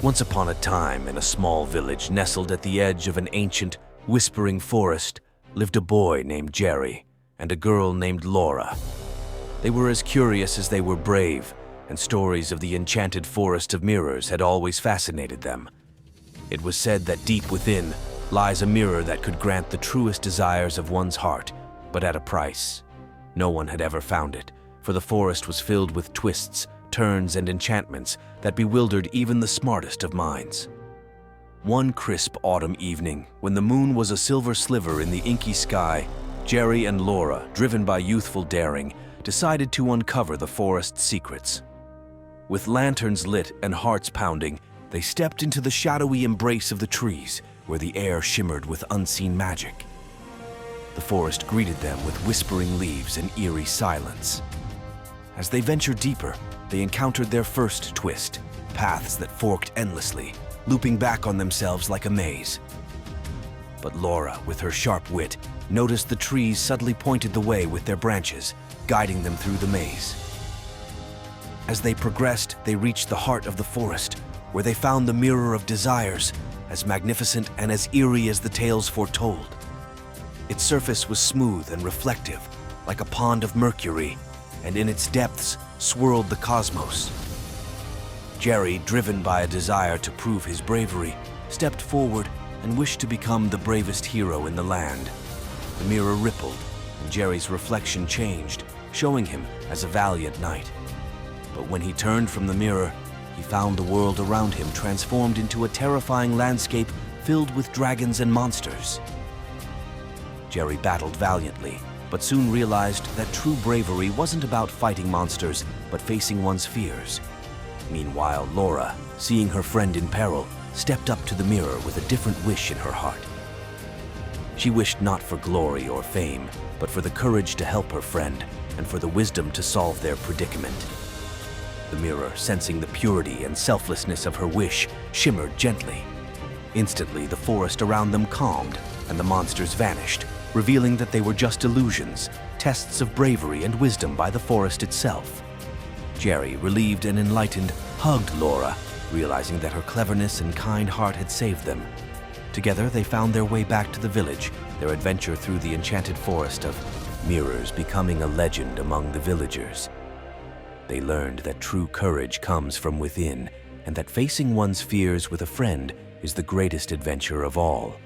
Once upon a time, in a small village nestled at the edge of an ancient, whispering forest, lived a boy named Jerry and a girl named Lora. They were as curious as they were brave, and stories of the Enchanted Forest of Mirrors had always fascinated them. It was said that deep within lies a mirror that could grant the truest desires of one's heart, but at a price. No one had ever found it, for the forest was filled with twists, turns, and enchantments that bewildered even the smartest of minds. One crisp autumn evening, when the moon was a silver sliver in the inky sky, Jerry and Lora, driven by youthful daring, decided to uncover the forest's secrets. With lanterns lit and hearts pounding, they stepped into the shadowy embrace of the trees, where the air shimmered with unseen magic. The forest greeted them with whispering leaves and eerie silence. As they ventured deeper, they encountered their first twist, paths that forked endlessly, looping back on themselves like a maze. But Lora, with her sharp wit, noticed the trees suddenly pointed the way with their branches, guiding them through the maze. As they progressed, they reached the heart of the forest, where they found the Mirror of Desires, as magnificent and as eerie as the tales foretold. Its surface was smooth and reflective, like a pond of mercury, and in its depths swirled the cosmos. Jerry, driven by a desire to prove his bravery, stepped forward and wished to become the bravest hero in the land. The mirror rippled, and Jerry's reflection changed, showing him as a valiant knight. But when he turned from the mirror, he found the world around him transformed into a terrifying landscape filled with dragons and monsters. Jerry battled valiantly, but soon realized that true bravery wasn't about fighting monsters, but facing one's fears. Meanwhile, Lora, seeing her friend in peril, stepped up to the mirror with a different wish in her heart. She wished not for glory or fame, but for the courage to help her friend and for the wisdom to solve their predicament. The mirror, sensing the purity and selflessness of her wish, shimmered gently. Instantly, the forest around them calmed, and the monsters vanished, revealing that they were just illusions, tests of bravery and wisdom by the forest itself. Jerry, relieved and enlightened, hugged Lora, realizing that her cleverness and kind heart had saved them. Together, they found their way back to the village, their adventure through the Enchanted Forest of Mirrors becoming a legend among the villagers. They learned that true courage comes from within, and that facing one's fears with a friend is the greatest adventure of all.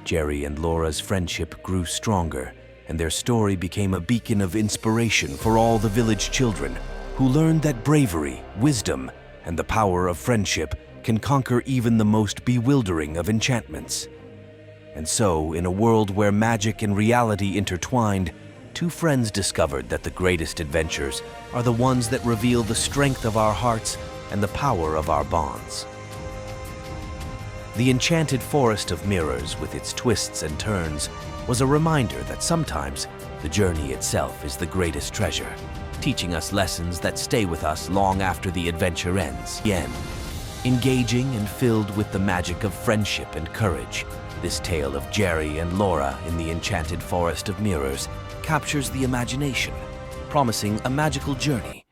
Jerry and Lora's friendship grew stronger, and their story became a beacon of inspiration for all the village children, who learned that bravery, wisdom, and the power of friendship can conquer even the most bewildering of enchantments. And so, in a world where magic and reality intertwined, two friends discovered that the greatest adventures are the ones that reveal the strength of our hearts and the power of our bonds. The Enchanted Forest of Mirrors, with its twists and turns, was a reminder that sometimes the journey itself is the greatest treasure, teaching us lessons that stay with us long after the adventure ends. Engaging and filled with the magic of friendship and courage, this tale of Jerry and Lora in the Enchanted Forest of Mirrors captures the imagination, promising a magical journey